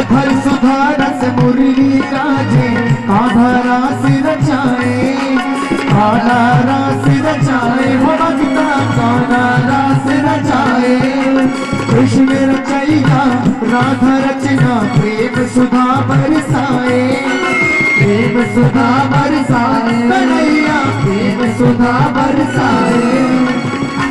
अधर सुधा रस मुरली गाजे, कान्हा रास रचाए, कान्हा रास रचाए, हो भक्ता कान्हा रास रचाए। कृष्ण रचैया राधा रचना, प्रेम सुधा बरसाए, प्रेम सुधा बरसाए, कन्हैया प्रेम सुधा बरसाए।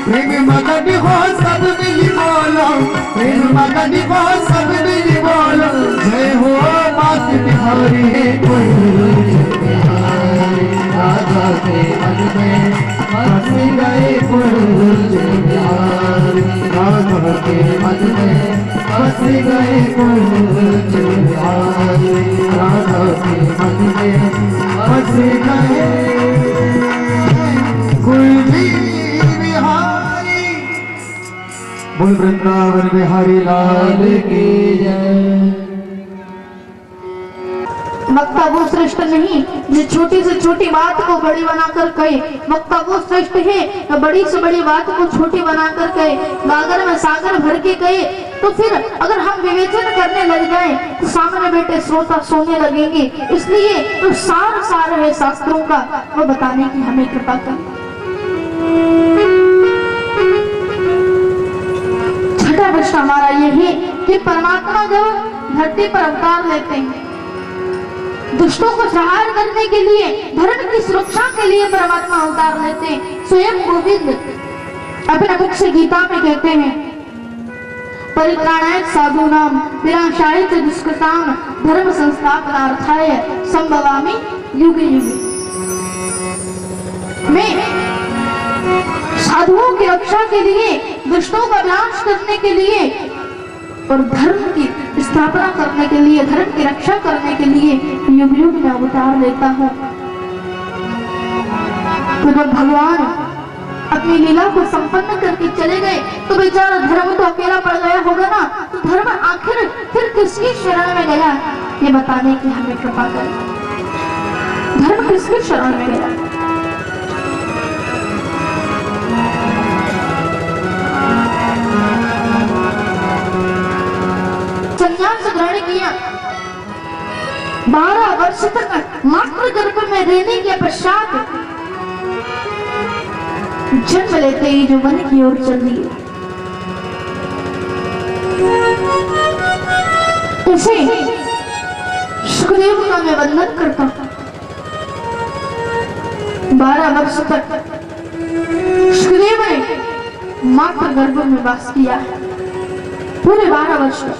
प्रेम मगन हो सब मिली बोलो, प्रेम मगन हो सब मिली बोलो, जय हो मात बिहारी है कोई राधा के मन में बस गए कुंज बिहारी, राधा के मन में बस गए कुंज बिहारी, राधा के मन में बस गए कुंज बिहारी। बोल वृंदावन बिहारी लाल की जय। वक्ता वो श्रेष्ठ नहीं जो छोटी से छोटी बात को बड़ी बनाकर कहे, वक्ता वो श्रेष्ठ है जो बड़ी से बड़ी बात को छोटी बनाकर कहे। गागर में सागर भर के कहे तो फिर अगर हम विवेचन करने लग जाएं तो सामने बैठे श्रोता सोने लगेंगे। इसलिए तो सार है शास्त्रों का, वो बताने की हमें कृपा करें। छठा प्रश्न हमारा ये है कि परमात्मा जब धरती पर अवतार लेते हैं, दुष्टों को संहार करने के लिए, धर्म की सुरक्षा के लिए परमात्मा अवतार लेते हैं। स्वयं गोविंद अपने मुख से गीता में कहते हैं, परित्राणाय साधूनाम विनाशाय च दुष्कृताम धर्म संस्थापनार्थाय संभवामि युगे युगे। मैं साधुओं की रक्षा के लिए, दुष्टों का विनाश करने के लिए और धर्म की स्थापना करने के लिए, धर्म की रक्षा करने के लिए युग युग में अवतार लेता हूँ। तो जब भगवान अपनी लीला को संपन्न करके चले गए तो बेचारा धर्म तो अकेला पड़ गया होगा ना, तो धर्म आखिर फिर किसकी शरण में गया, ये बताने की हमें कृपा करें। धर्म किसकी शरण में गया? संन्यास ग्रहण किया, 12 वर्ष तक मातृ गर्भ में रहने के पश्चात जन्म लेते ही जो वन की ओर चल दिए। उसे सुखदेव का मैं वंदन करता हूं। 12 वर्ष तक सुखदेव ने मातृ गर्भ में वास किया, पूरे 12 वर्ष तक।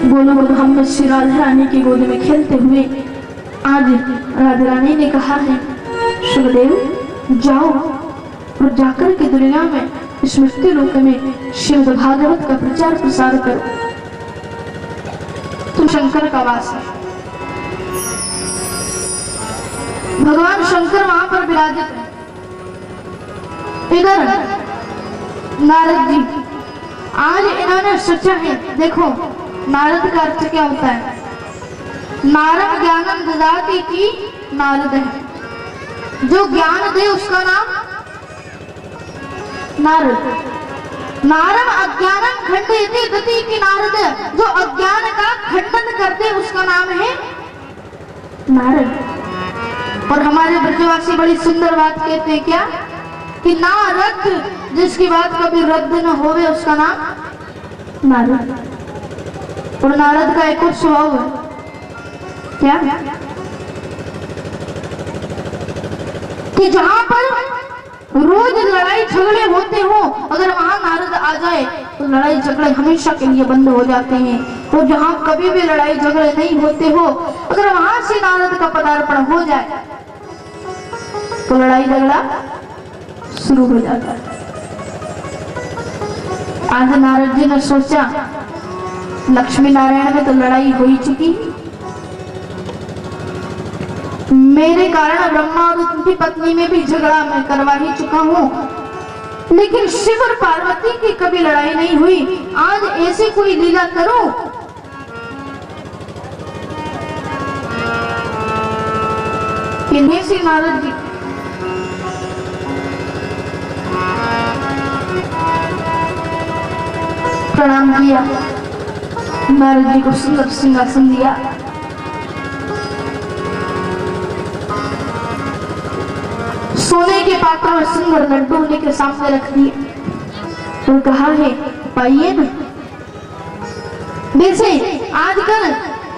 बोलो हम श्री राधा रानी की गोद में खेलते हुए आज राधा रानी ने कहा है, सुखदेव जाओ और जाकर के दुनिया में स्मृति लोक में श्रीमद् भागवत का प्रचार प्रसार करो। तुम शंकर का वास है। भगवान शंकर वहां पर विराजित है। इधर नारद जी, आज इन्होंने सोचा है, देखो नारद का अर्थ क्या होता है? नारद ज्ञानम ददाति की नारद है, जो ज्ञान दे उसका नाम नारद। नारद अज्ञानम खंडयति दति की नारद, जो अज्ञान का खंडन करते उसका नाम है नारद। और हमारे ब्रजवासी बड़ी सुंदर बात कहते हैं, क्या कि नारद, जिसकी बात कभी रद्द न होवे उसका नाम नारद। और नारद का एक और स्वभाव है, क्या कि जहां पर रोज लड़ाई झगड़े होते हो, अगर वहां नारद आ जाए तो लड़ाई झगड़े हमेशा के लिए बंद हो जाते हैं। और जहां कभी भी लड़ाई झगड़े नहीं होते हो, अगर वहां से नारद का पदार्पण हो जाए तो लड़ाई झगड़ा शुरू हो जाता है। आज नारद जी ने सोचा, लक्ष्मी नारायण में तो लड़ाई हो ही चुकी, मेरे कारण ब्रह्मा और उनकी पत्नी में भी झगड़ा मैं करवा ही चुका हूँ, लेकिन शिव और पार्वती की कभी लड़ाई नहीं हुई। आज ऐसी कोई लीला करो कि नारद जी प्रणाम किया, नारद जी को सुंदर सिंहासन दिया। सोने के पात्र में सुंदर लड्डू उनके सामने रख दिए और कहा है पाइए ना। वैसे आजकल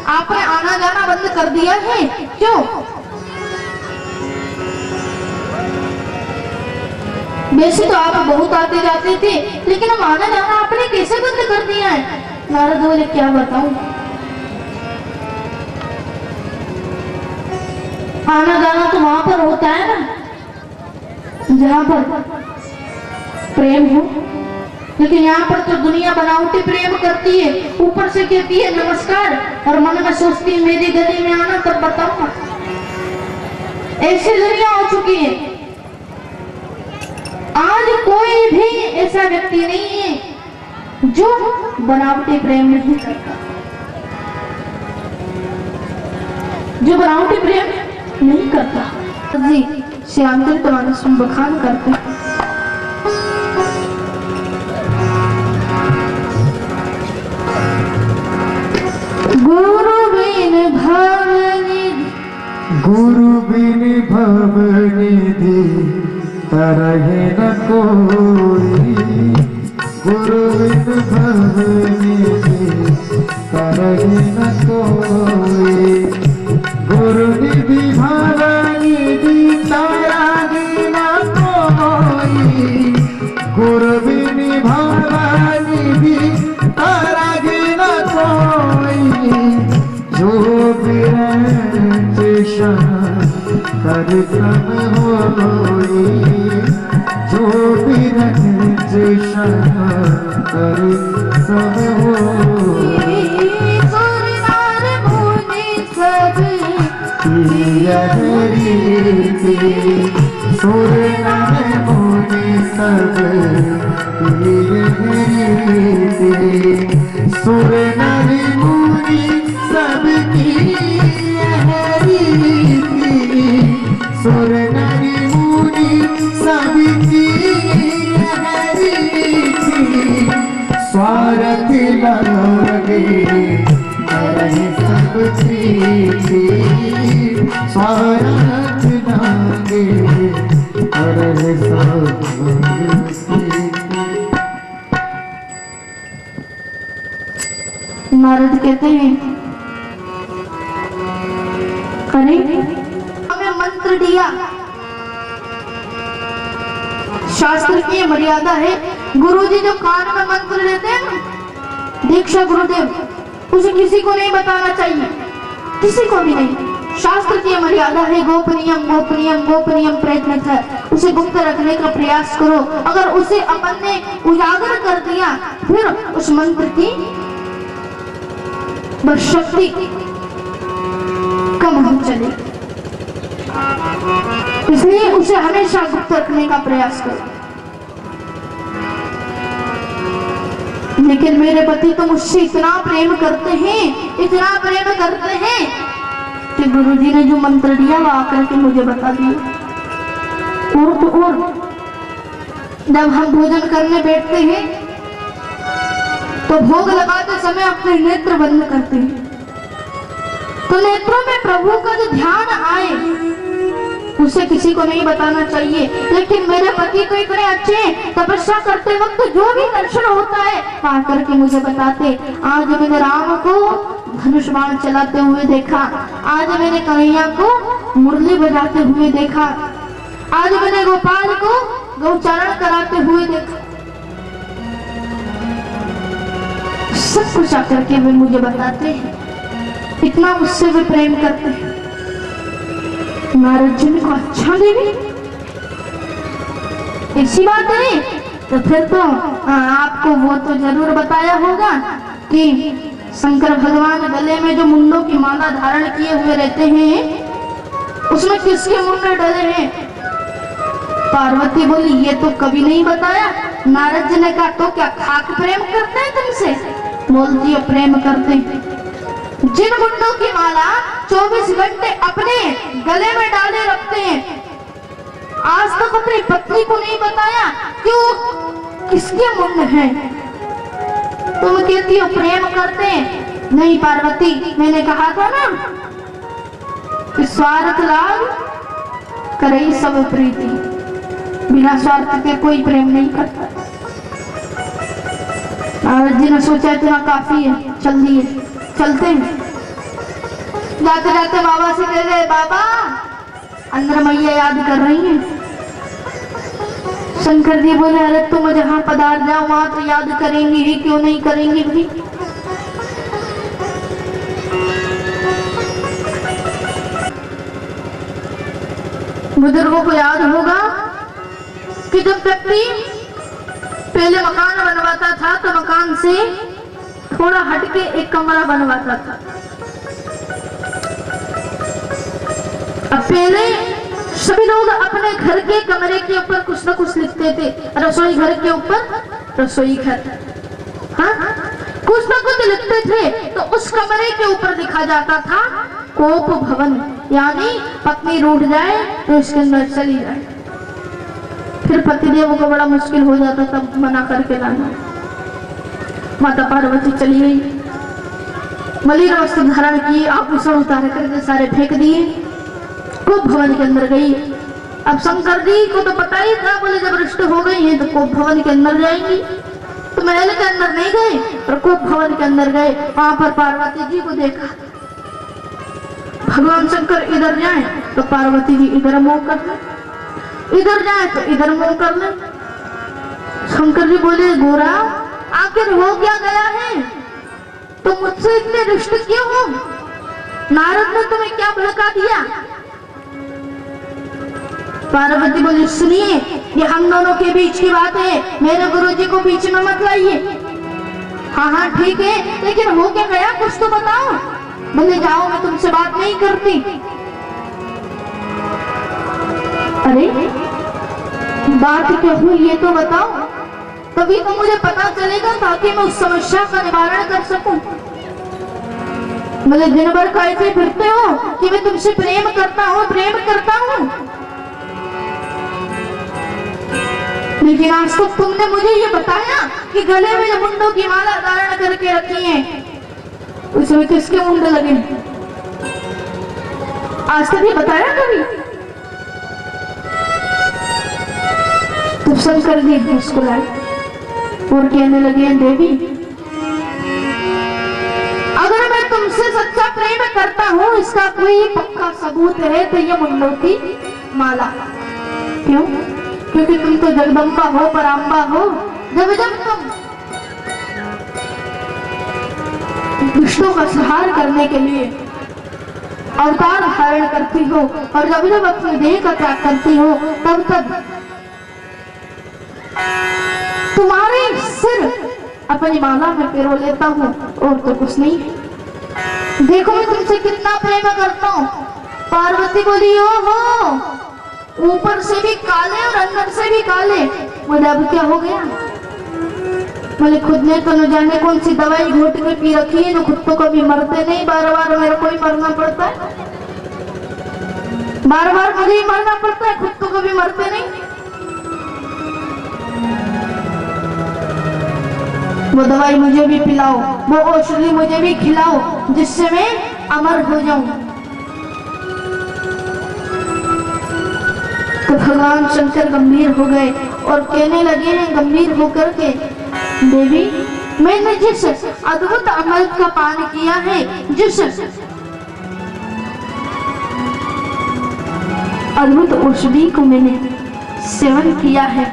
आपने आना जाना बंद कर दिया है, क्यों? वैसे तो आप बहुत आते जाते थे, लेकिन हम आना जाना आपने कैसे बंद कर दिया है? नारद बोले क्या बताऊं, आना जाना तो वहां पर होता है ना जहां पर प्रेम हो, लेकिन यहाँ पर तो दुनिया बनावटी प्रेम करती है, ऊपर से कहती है नमस्कार और मन में सोचती है मेरी गली में आना तब बताऊंगा। ऐसी दुनिया हो चुकी है। आज कोई भी ऐसा व्यक्ति नहीं है जो बनावटी प्रेम नहीं करता, जो बनावटी प्रेम नहीं करता। जी श्यामचरित मानस में बखान करते हैं। गुरु बिन भवनिधि तरहे न कोई, गुरु बिन भवनिधि तरहे न कोई, गुरु निधि भवनिधि तरहे न कोई, गुरु बिन भवनिधि तरहे न कोई, जो कर सब होई, जो बिरंज कर सब होई। सुर नर मुनि सब पिया रीति, सुर नर मुनि सब पिया रीति, सुर नर मुनि सब पिया रीति, सुर नर मुनि सब पिया रीति, स्वार्थ लगे करे सब प्रीति, स्वार्थ लगे करे सब प्रीति। नारद कहते हैं अरे हमें मंत्र दिया, शास्त्र की मर्यादा है। गुरुजी जो कान में मंत्र देते हैं ना, दीक्षा गुरुदेव, उसे किसी को नहीं बताना चाहिए, किसी को भी नहीं। शास्त्र की मर्यादा है, गोपनीयम गोपनीयम गोपनीयम प्रयत्न है, उसे गुप्त रखने का प्रयास करो। अगर उसे अपन ने उजागर कर दिया फिर उस मंत्र की बस शक्ति कम हो चलेगी, इसलिए उसे हमेशा गुप्त रखने का प्रयास करो। लेकिन मेरे पति तो मुझसे इतना प्रेम करते हैं, इतना प्रेम करते हैं कि गुरुजी ने जो मंत्र दिया वो आकर के मुझे बता दिया। और तो और जब हम भोजन करने बैठते हैं तो भोग लगाते समय अपने नेत्र बंद करते हैं, तो नेत्रों में प्रभु का जो ध्यान आए उसे किसी को नहीं बताना चाहिए। लेकिन मेरे पति तो इतने अच्छे, तपस्या करते वक्त जो भी दर्शन होता है आकर के मुझे बताते। आज मैंने राम को धनुष बाण चलाते हुए देखा, आज मैंने कन्हैया को मुरली बजाते हुए देखा, आज मैंने गोपाल को गौचारण कराते हुए देखा। सब कुछ आकर के वे मुझे बताते हैं, इतना मुझसे वे प्रेम करते हैं। नारद जी को अच्छा देवी ऐसी बात है, तो फिर तो आपको वो तो जरूर बताया होगा कि शंकर भगवान गले में जो मुंडों की माला धारण किए हुए रहते हैं उसमें किसके मुंडे डले हैं? पार्वती बोली ये तो कभी नहीं बताया। नारद जी ने कहा तो क्या खाक प्रेम करते हैं तुमसे? बोलती है प्रेम करते हैं। जिन मुंडों की माला 24 घंटे अपने गले में डाले रखते हैं, आज तक अपनी पत्नी को नहीं बताया, क्यों? किसके मुंड हैं? तुम कहती हो प्रेम करते हैं। नहीं पार्वती, मैंने कहा था ना कि स्वार्थ लाग करई सब प्रीति, बिना स्वार्थ के कोई प्रेम नहीं करता। नारद जी ने सोचा इतना काफी है, चल दिए, चलते हैं। जाते जाते बाबा से कह गए, बाबा अंदर मैया याद कर रही हैं। शंकर जी बोले, अरे तुम जहाँ पधार जाओ वहां तो याद करेंगी ही, क्यों नहीं करेंगी भी। बुजुर्गों को याद होगा कि जब व्यक्ति पहले मकान बनवाता था तो मकान से थोड़ा हटके एक कमरा बनवाता था। अब पहले सभी लोग अपने घर के कमरे के ऊपर कुछ न कुछ लिखते थे। रसोई घर के ऊपर रसोई घर, हाँ कुछ न कुछ लिखते थे। तो उस कमरे के ऊपर लिखा जाता था कोप भवन, यानी पत्नी रूठ जाए तो इसके अंदर चली जाए। फिर पतिदेव को बड़ा मुश्किल हो जाता था मना करके लाना। माता पार्वती चली गई, मलिन वस्त्र धारण किए, आभूषण उतार करके सारे फेंक दिए, कोप भवन के अंदर गई। अब शंकर जी को तो पता ही था, बोले जब रिष्ट हो गई है तो कोप भवन के अंदर जाएंगी। तो महल के अंदर नहीं गए और कोप भवन के अंदर गए। वहां पर पार्वती जी को देखा। भगवान शंकर इधर जाए तो पार्वती जी इधर मुंह कर ले, इधर जाए तो इधर मुंह कर ले। शंकर जी बोले, गोरा आखिर हो क्या गया है? तुम मुझसे इतने रिष्ट क्यों हो? नारद ने तुम्हें क्या भड़का दिया? पार्वती बोली, सुनिए ये हम दोनों के बीच की बात है, मेरे गुरुजी को बीच में मत लाइए। हाँ हाँ ठीक है, लेकिन हो क्या गया कुछ तो बताओ। बोले, जाओ मैं तुमसे बात नहीं करती। अरे बात क्या हुई ये तो बताओ, तभी तो मुझे पता चलेगा ताकि मैं उस समस्या का निवारण कर सकूं। बोले, दिन भर कैसे फिरते हो कि मैं तुमसे प्रेम करता हूँ, प्रेम करता हूँ, लेकिन आज तक तुमने मुझे ये बताया कि गले में जो मुंडों की माला धारण करके रखी है उसमें किसके मुंड लगे? आज तक ये बताया कभी? तो शंकर जी मुस्कुराए और कहने लगे, देवी अगर मैं तुमसे सच्चा प्रेम करता हूँ इसका कोई पक्का सबूत है तो ये मुंडों की माला। क्यों? क्योंकि तुम तो जगदम्बा हो, पराम्बा हो। जब जब तुम दुष्टों का संहार करने के लिए अवतार धारण करती हो और जब जब अपने देह का त्याग करती हो तब तब तुम्हारे सिर अपनी माला में पिरो लेता हूँ और तो कुछ नहीं है। देखो मैं तुमसे कितना प्रेम करता हूँ। पार्वती बोली, ओ हो ऊपर से भी काले और अंदर से भी काले। बोले, अब क्या हो गया? बोले, खुद ने तो न जाने कौन सी दवाई घोट के पी रखी है, तो खुद तो कभी मरते नहीं, बार बार मेरे को ही मरना पड़ता है, बार बार मुझे ही मरना पड़ता है, खुद तो कभी मरते नहीं। वो दवाई मुझे भी पिलाओ, वो औषधि मुझे भी खिलाओ जिससे मैं अमर हो जाऊं। तो भगवान शंकर गंभीर हो गए और कहने लगे हैं गंभीर होकर के, देवी मैंने जिस अद्भुत अमृत का पान किया है, जिस अद्भुत औषधि को मैंने सेवन किया है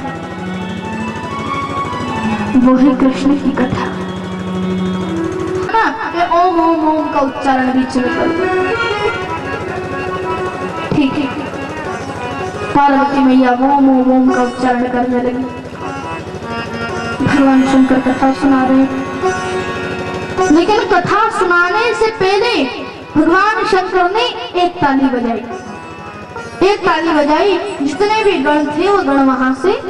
वो है कृष्ण की कथा। ओम ओम ओम का उच्चारण बीच में कर दो, ठीक है। पार्वती मैया ओम ओम ओम का उच्चारण करने लगी। भगवान शंकर कथा सुना रहे, लेकिन कथा सुनाने से पहले भगवान शंकर ने एक ताली बजाई, एक ताली बजाई। जितने भी गण थे वो गण वहां से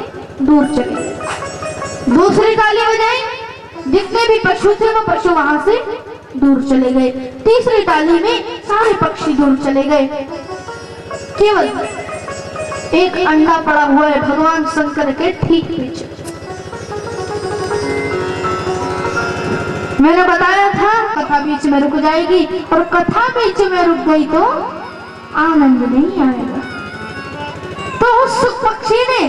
दूर चले गए। दूसरी ताली बजाई, जितने भी पशु थे वो पशु वहां से दूर चले गए। तीसरी ताली में सारे पक्षी दूर चले गए। केवल एक अंडा पड़ा हुआ है भगवान शंकर के ठीक पीछे। मैंने बताया था कथा बीच में रुक जाएगी, और कथा बीच में रुक गई तो आनंद नहीं आएगा। तो उस पक्षी ने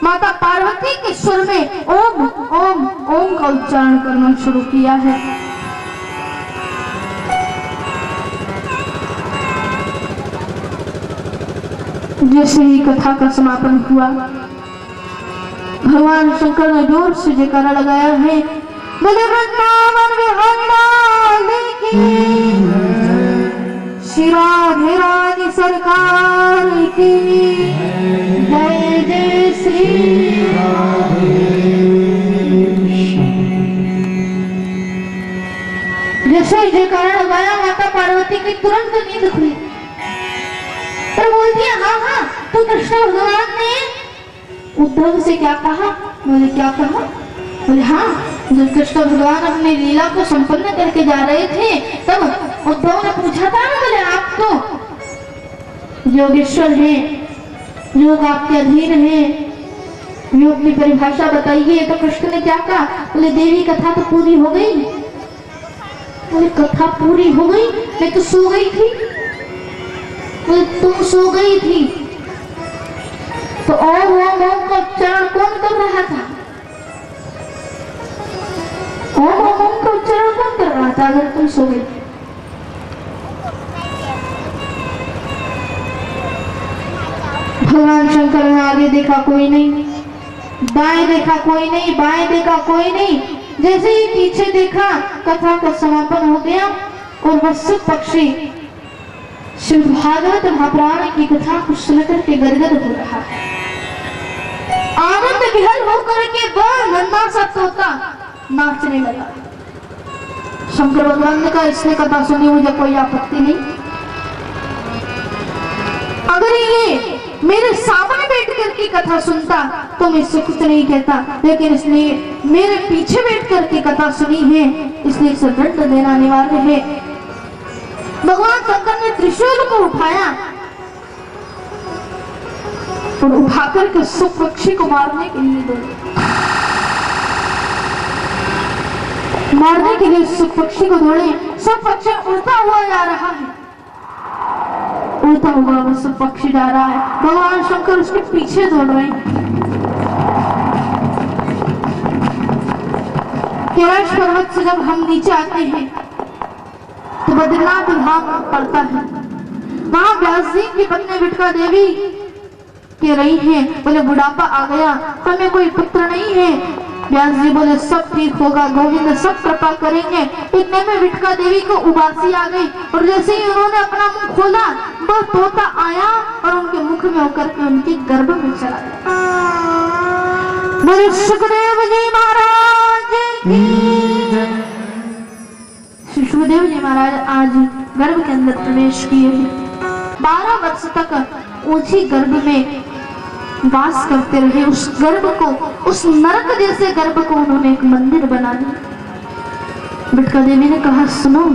माता पार्वती के स्वर में ओम ओम ओम का उच्चारण करना शुरू किया है। जैसे ही कथा का समापन हुआ, भगवान शंकर ने जोर से जयकारा लगाया है, बोले वृंदावन विहारी लाल की, श्री राधे रानी सरकार की जय जय श्री राधे। जैसे जयकारा लगाया, माता पार्वती की तुरंत नींद खुली। तो बोलती है, हाँ हाँ, तो कृष्ण भगवान ने उद्धव से क्या कहा? बोले क्या कहा? बोले हाँ, जब कृष्ण भगवान अपनी लीला को संपन्न करके जा रहे थे तब उद्धव ने पूछा था, बोले आप तो योगेश्वर हैं, योग आपके अधीन है, योग की परिभाषा बताइए। तो कृष्ण ने क्या कहा? बोले देवी कथा तो पूरी हो गई। बोले कथा पूरी हो गई? मैं तो सो गई थी। बोले तुम सो गई थी तो ओम ओम ओम का उच्चारण कौन कर रहा था? ओम ओम ओम का उच्चारण कौन कर रहा था अगर तुम सो गई? भगवान शंकर ने आगे देखा कोई नहीं, दाएं देखा कोई नहीं, बाएं देखा कोई नहीं। जैसे ही पीछे देखा, कथा का समापन हो गया और वत्स पक्षी शिव भागवत महापुराण की कथा को सुनकर के गदगद हो रहा है। आनंद विहल होकर के वह नन्हा सा तोता नाचने लगा। शंकर भगवान ने कहा, इसने कथा सुनी, मुझे कोई आपत्ति नहीं। अगर ये मेरे सामने बैठ करके कथा सुनता तो मैं इससे कुछ नहीं कहता, लेकिन इसने मेरे पीछे बैठ करके कथा सुनी है, इसलिए इसे दंड देना अनिवार्य है। भगवान शंकर ने त्रिशूल को उठाया और उठाकर के उस पक्षी को मारने के लिए दौड़े। मारने के लिए उस पक्षी को दौड़े। सब पक्षी उड़ता हुआ जा रहा है, उड़ता हुआ वो सब पक्षी जा रहा है। भगवान शंकर उसके पीछे दौड़ रहे हैं। कैलाश पर्वत से जब हम नीचे आते हैं तो बद्रीनाथ धाम पड़ता है। वहां व्यास जी की पत्नी बिटका देवी कह रही हैं, बोले बुढ़ापा आ गया, हमें कोई पुत्र नहीं है। व्यास जी बोले सब ठीक होगा, गोविंद सब कृपा करेंगे। इतने में बिटका देवी को उबासी आ गई और जैसे ही उन्होंने अपना मुंह खोला, वह तोता आया और उनके मुख में होकर के उनके गर्भ में चला गया। बोले सुखदेव जी महाराज की। सुखदेव जी महाराज आज गर्भ के अंदर प्रवेश किए हैं। 12 वर्ष तक ऊंची गर्भ में वास करते रहे। उस गर्भ को, उस नरक जैसे गर्भ को उन्होंने एक मंदिर बना दिया। बिटका देवी ने कहा, सुनो,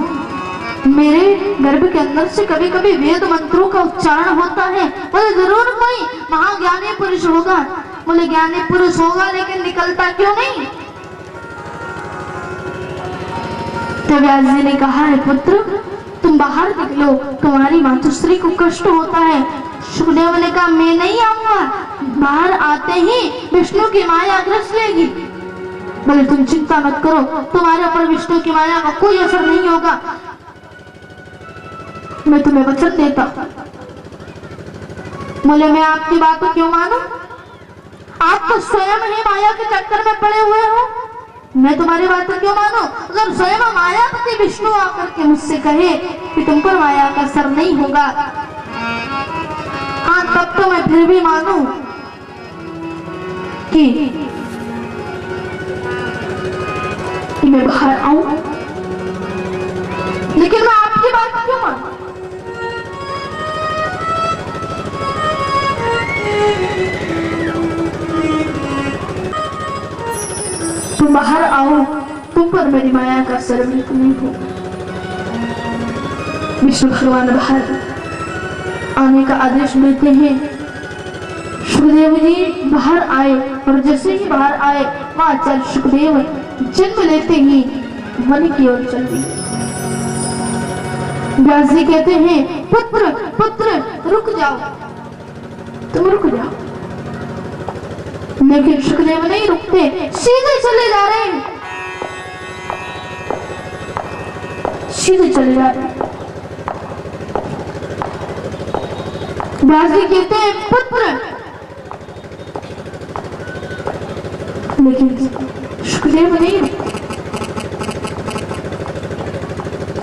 मेरे गर्भ के अंदर से कभी कभी वेद मंत्रों का उच्चारण होता है। बोले जरूर कोई महाज्ञानी पुरुष होगा। बोले ज्ञानी पुरुष होगा, लेकिन निकलता क्यों नहीं? तो व्यास जी ने कहा, है पुत्र, तुम बाहर निकलो, तुम्हारी मातुश्री को कष्ट होता है। सुखदेव ने कहा, मैं नहीं आऊंगा, बाहर आते ही विष्णु की माया ग्रस लेगी। बोले तुम चिंता मत करो, तुम्हारे ऊपर विष्णु की माया का कोई असर नहीं होगा, मैं तुम्हें वचन देता। बोले मैं आपकी बात को क्यों मानूं? आप तो स्वयं ही माया के चक्कर में पड़े हुए हो, मैं तुम्हारी बात को क्यों मानूं? अगर स्वयं मायापति विष्णु आकर के मुझसे कहे कि तुम पर माया का असर नहीं होगा, हाँ तब तो मैं फिर भी मानूं कि मैं बाहर आऊं, लेकिन मैं आपकी बात क्यों मानूं? तुम बाहर आओ, तुम पर मेरी माया का असर बिल्कुल नहीं हो। विष्णु भगवान बाहर आने का आदेश देते हैं। सुखदेव जी बाहर आए और जैसे ही बाहर आए, वहां आचार्य सुखदेव जन्म लेते ही वन की ओर चल दी। व्यास जी कहते हैं पुत्र पुत्र रुक जाओ, तुम रुक जाओ। लेकिन सुखदेव नहीं रुकते, सीधे चले जा रहे हैं, सीधे चले जा रहे हैं। व्यास जी कहते हैं पुत्र, लेकिन सुखदेव नहीं रुकते।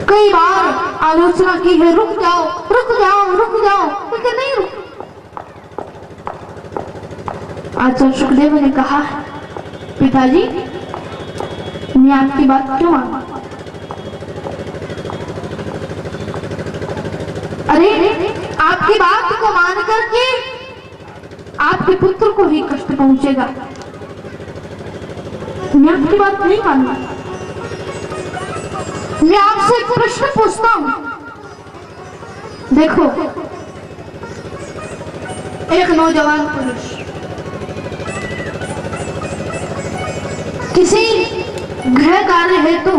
कई बार आलोचना की है, रुक जाओ रुक जाओ रुक जाओ, लेकिन नहीं रुक। आचार्य सुखदेव ने कहा पिताजी मैं आपकी बात क्यों मानूं? अरे आपकी बात को मान करके आपके पुत्र को ही कष्ट पहुंचेगा। मैं आपकी बात नहीं मानूंगा। मैं आपसे एक प्रश्न पूछता हूं। देखो एक नौजवान पुरुष किसी गृह कार्य हेतु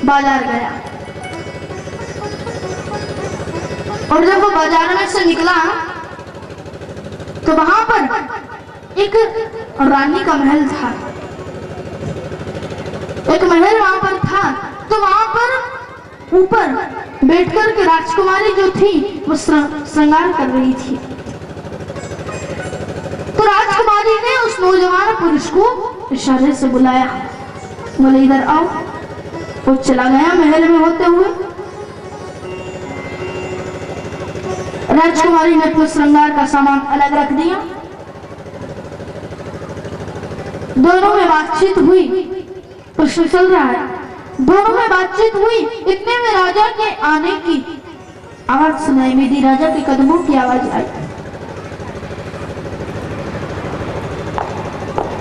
बाजार गया और जब वो बाजार में से निकला तो वहां पर एक रानी का महल था, एक महल वहां पर था। तो वहां पर ऊपर बैठकर के राजकुमारी जो थी वो श्रृंगार कर रही थी। तो राजकुमारी ने उस नौजवान पुरुष को इशारे से बुलाया, बोले इधर आओ। वो चला गया महल में होते हुए। राजकुमारी ने अपने श्रृंगार का सामान अलग रख दिया। दोनों में बातचीत हुई, प्रश्न चल रहा है। दोनों में बातचीत हुई, इतने में राजा के आने की आवाज सुनाई दी। राजा के कदमों की आवाज आई।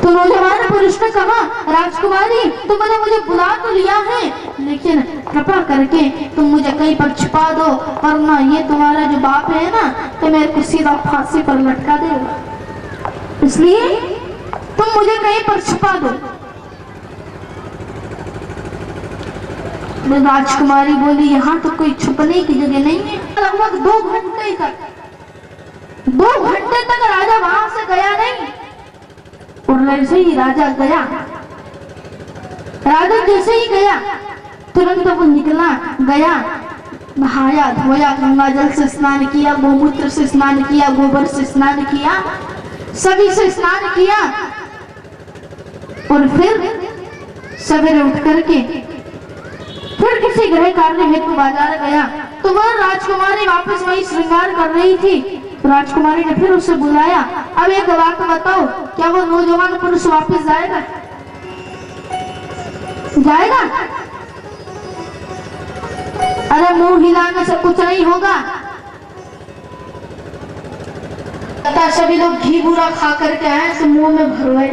तो नौजवान पुरुष ने कहा राजकुमारी तुमने मुझे बुला तो लिया है, लेकिन कृपा करके तुम मुझे कहीं पर छिपा दो, वरना ये तुम्हारा जो बाप है ना तो मेरे को सीधा फांसी पर लटका देगा, इसलिए तुम मुझे कहीं पर छिपा दो। राजकुमारी बोली यहाँ तो कोई छुपने की जगह नहीं है। लगभग 2 घंटे तक राजा वहां से गया नहीं। और जैसे ही राजा गया, राजा जैसे ही गया तुरंत वो निकला, गया, नहाया धोया, गंगा जल से स्नान किया, गोमूत्र से स्नान किया, गोबर से स्नान किया, सभी से स्नान किया। और फिर सवेरे उठ करके फिर किसी गृह कार्य हेतु बाजार गया। तो वह राजकुमारी वापस वही श्रृंगार कर रही थी। तो राजकुमारी ने फिर उसे बुलाया, अब एक बात बताओ, क्या वो नौजवान पुरुष वापस जाएगा? जाएगा? अरे मुंह हिलाने से कुछ नहीं होगा। सभी लोग घी बुरा खा करके आए तो मुंह में भरवाए,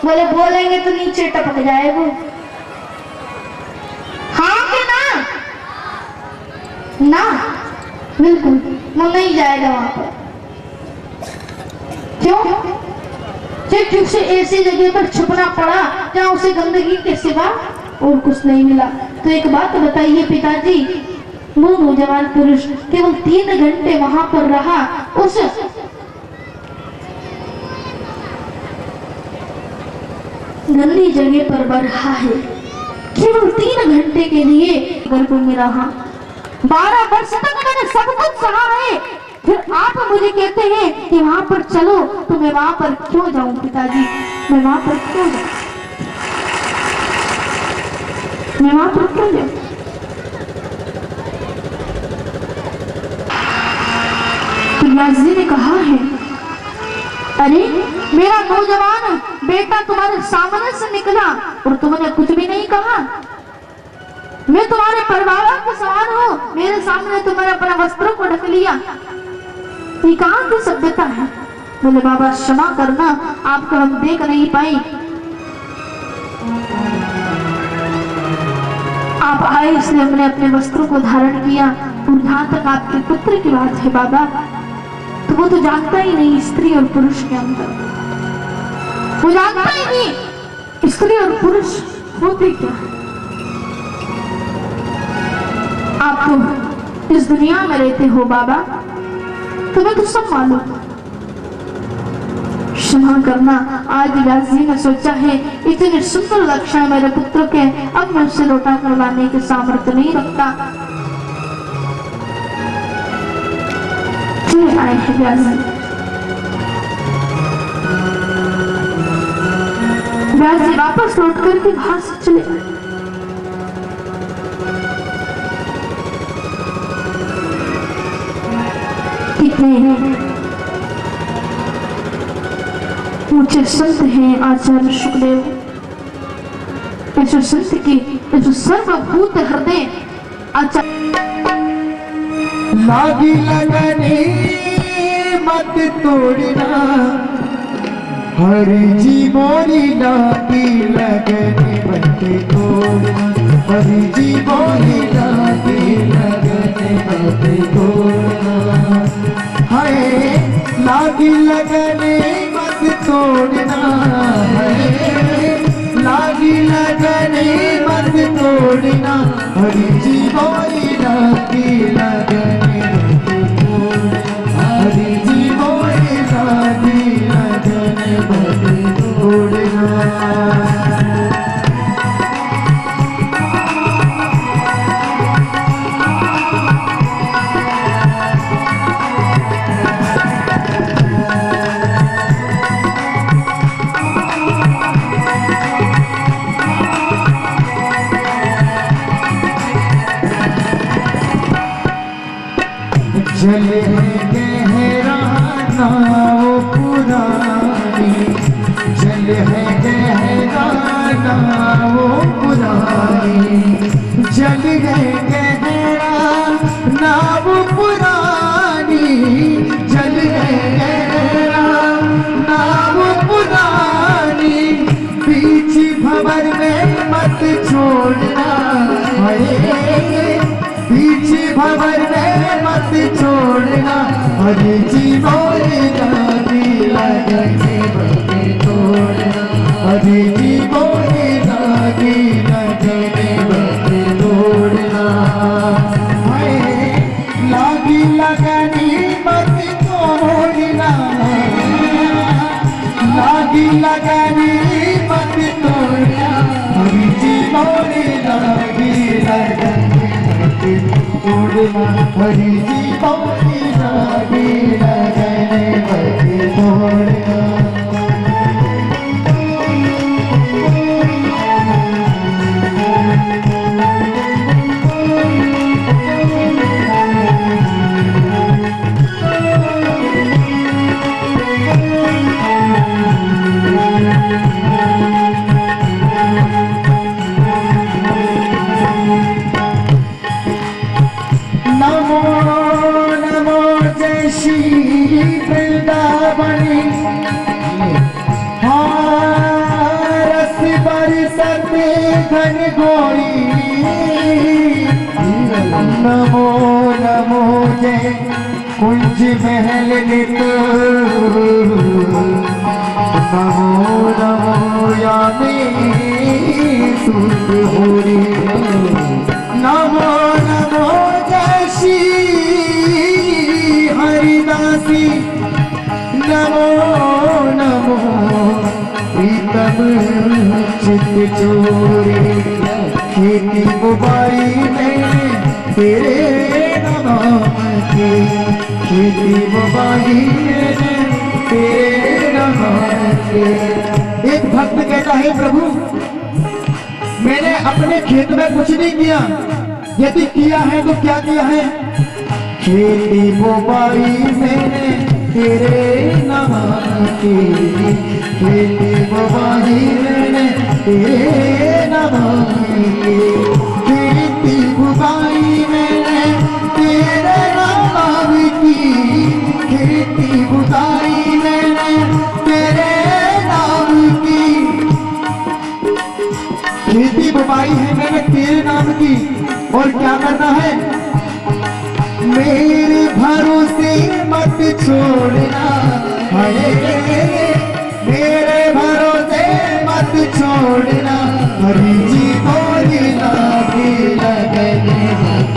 बोले बोलेंगे तो नीचे टपक जाएगा। हाँ कि ना? ना, बिल्कुल वो नहीं जाएगा वहां पर। क्यों? क्योंकि उसे ऐसी जगह पर छुपना पड़ा जहाँ उसे गंदगी के सिवा और कुछ नहीं मिला। तो एक बात बताइए पिताजी, वो नौजवान पुरुष केवल 3 घंटे वहां पर रहा, उस गंदी जगह पर बढ़ा है, केवल 3 घंटे के लिए गर्भ में रहा। 12 वर्ष तक मैंने सब कुछ सहा है, फिर आप मुझे कहते हैं कि वहां पर चलो, तो मैं वहां पर क्यों जाऊं पिताजी? मैं वहां पर क्यों जाऊं? मैं वहां पर क्यों जाऊं? तो व्यास जी ने कहा है, अरे मेरा नौजवान बेटा तुम्हारे सामने से निकला और तुमने कुछ भी नहीं कहा। मैं तुम्हारे परिवार के समान हूँ, मेरे सामने तुमने अपने वस्त्रों को ढक लिया। ये कहाँ की सभ्यता है? बोले बाबा क्षमा करना, आपको हम देख नहीं पाए। आप आए इसलिए हमने अपने वस्त्रों को धारण किया। और जहाँ तक आपके पुत्र की बात है बाबा, तो वो तो जानता ही नहीं स्त्री और पुरुष के अंदर, वो जानता ही नहीं स्त्री और पुरुष होते क्या है। आप तो इस दुनिया में रहते हो बाबा, तुम्हें तो सब मालूम। क्षमा करना, आज व्यास जी ने सोचा है इतने सुंदर लक्षण मेरे पुत्र के, अब मैं उसे लौटा कर लाने के सामर्थ्य नहीं रखता। चले आए हैं व्यास जी। व्यास जी वापस लौट करके बाहर से चले आए। कितने ऊंचे संत हैं आचार्य शुकदेव। ऐसे संत की ऐसे सर्वभूत हृदय आचार्य। लागी लगने मत तोड़ना, हरि जी मोरी लागी लगने मत तोड़ना, हरि जी मोरी लागी लगने मत तोड़ना। हाय लागी लगने मत तोड़ना, लागी लगने मत तोड़ना, हरि जी मोरी लागी लगने मत तोड़ना, हरि जी मोरी लागी लगने मत तोड़ना। जल है गहरा नाव पुरानी, जल है गहरा नाव पुरानी, जल है गहरा नाव पुरानी, जल है गहरा नाव पुरानी, बीच भंवर में मत छोड़ना, बीच भंवर में मत छोड़ना, हरि जी मोरी लागी लगने मत तोड़ना, हरि जी मोरी लागी लगने मत तोड़ना। लागी लगनी मत तोड़ना, लागी लगनी मत तोड़ना, हरि जी मोरी लागी लगने तोड़ना, हरि जी मोरी लागी लगने मत तोड़ना। नमो नमो जय श्री वृंदावनी, रस बरसते घन घोरी। नमो नमो जय कुंज महल नित, नमो नमो यामी सुत होरी। नमो नमो जय श्री हरिदासी, नमो नमो प्रीतम चित चोरी। खेती बुबाई में तेरे नाम की, खेती बुबाई में तेरे नाम की। एक भक्त कहता है प्रभु मैंने अपने खेत में कुछ नहीं किया, यदि किया है तो क्या किया है? खेती बुबाई मैंने तेरे नाम की, खेती बुबाई मैंने तेरे नाम की, खेती बुबाई मैंने तेरे नाम की, खेती बुबाई मैंने तेरे नाम की। खेती बुबाई है मैंने तेरे नाम की, और क्या करना है? मेरे भरोसे मत छोड़ना, मेरे भरोसे मत छोड़ना, हरि जी मोरी लागी लगने मत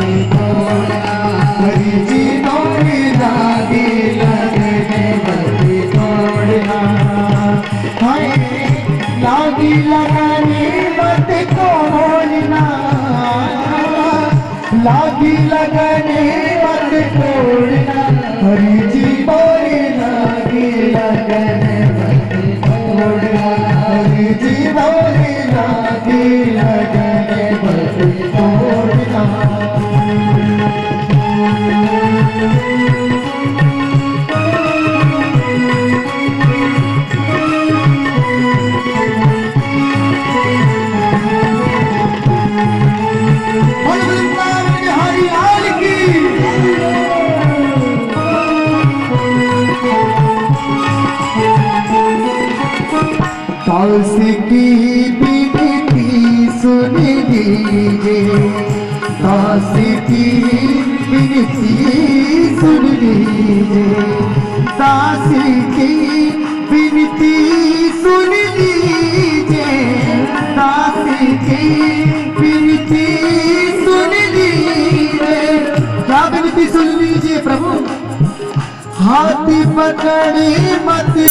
लागी लगने मत तोड़ना, हरि जी बोले लागी लगने मत तोड़ना, हरि जी बोले लागी लगने मत तोड़ना। दास की विनती सुन लीजिए, दास की विनती सुन लीजिए, दास की विनती सुन लीजिए, दास की विनती सुन लीजिए। क्या विनती सुन लीजिए प्रभु? हाथ पकड़े मत